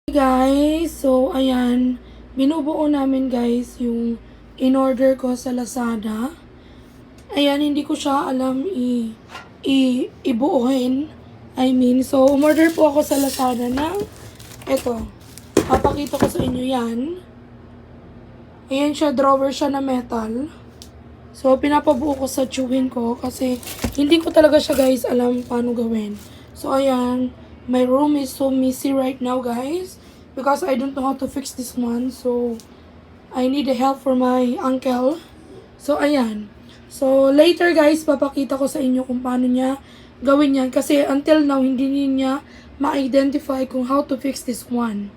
Guys, so ayan, binubuo namin guys yung in-order ko sa Lazada. Ayan, hindi ko siya alam ibuuhin. So umorder po ako sa Lazada ng eto. Papakita ko sa inyo yan. Ayan siya, drawer siya na metal. So pinapabuo ko sa chewin ko kasi hindi ko talaga siya guys alam paano gawin. So ayan, my room is so messy right now guys because I don't know how to fix this one. So I need the help for my uncle. So ayan. So later guys, papakita ko sa inyo kung paano niya gawin yan kasi until now hindi niya ma-identify kung how to fix this one.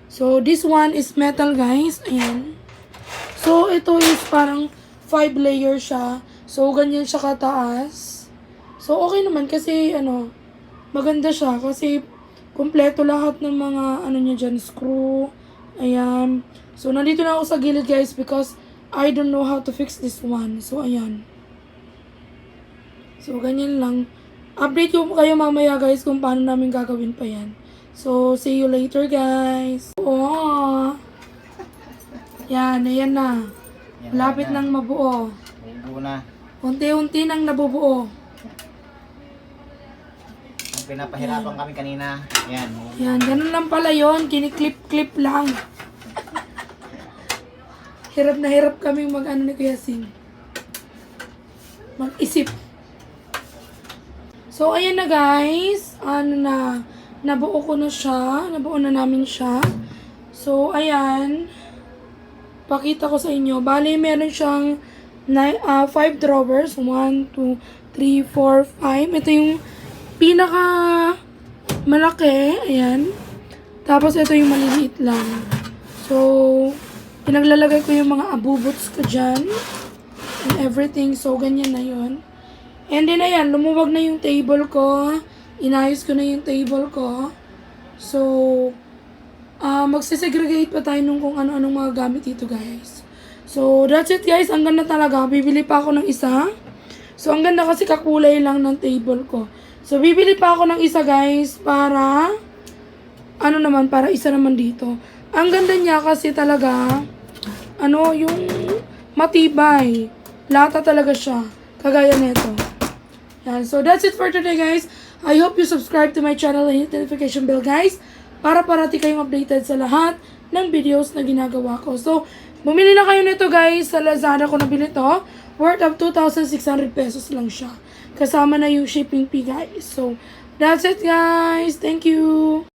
So this one is metal guys. Ayan. So ito is parang 5 layer siya. So ganyan siya kataas. So okay naman kasi maganda siya kasi kumpleto lahat ng mga niya dyan, screw. Ayan. So nandito na ako sa gilid guys because I don't know how to fix this one. So ayan. So ganyan lang. Update ko kayo mamaya guys kung paano namin gagawin pa yan. So see you later guys. Oh. Yan, ayan na. Lapit nang mabuo. Buo na. Unti-unti nang nabubuo. Ang pinapahirapan kami kanina. Yan. Yan, ganun lang pala yun. Kiniklip-clip lang. Hirap na hirap kaming ni Kuya Sing. Mag-isip. So, ayan na guys. Nabuo ko na siya. Nabuo na namin siya. So, ayan. Pakita ko sa inyo. Bale, meron siyang 5 drawers. 1, 2, 3, 4, 5. Ito yung pinaka malaki. Ayan. Tapos, ito yung maliliit lang. So, pinaglalagay ko yung mga abubots ko dyan. And everything. So, ganyan na yun. And then, ayan. Lumuwag na yung table ko. Inayos ko na yung table ko. So, magsisegregate pa tayo nung kung ano-anong mga gamit dito, guys. So, that's it, guys. Ang ganda talaga. Bibili pa ako ng isa. So, ang ganda kasi kakulay lang ng table ko. So, bibili pa ako ng isa, guys, para para isa naman dito. Ang ganda niya kasi talaga, yung matibay. Lata talaga siya. Kagaya nito. Yan. So, that's it for today, guys. I hope you subscribe to my channel and hit the notification bell, guys, para parati kayong updated sa lahat ng videos na ginagawa ko. So, bumili na kayo nito guys. Sa Lazada ko nabili to. Worth of 2,600 pesos lang siya. Kasama na yung shipping fee guys. So, that's it guys. Thank you.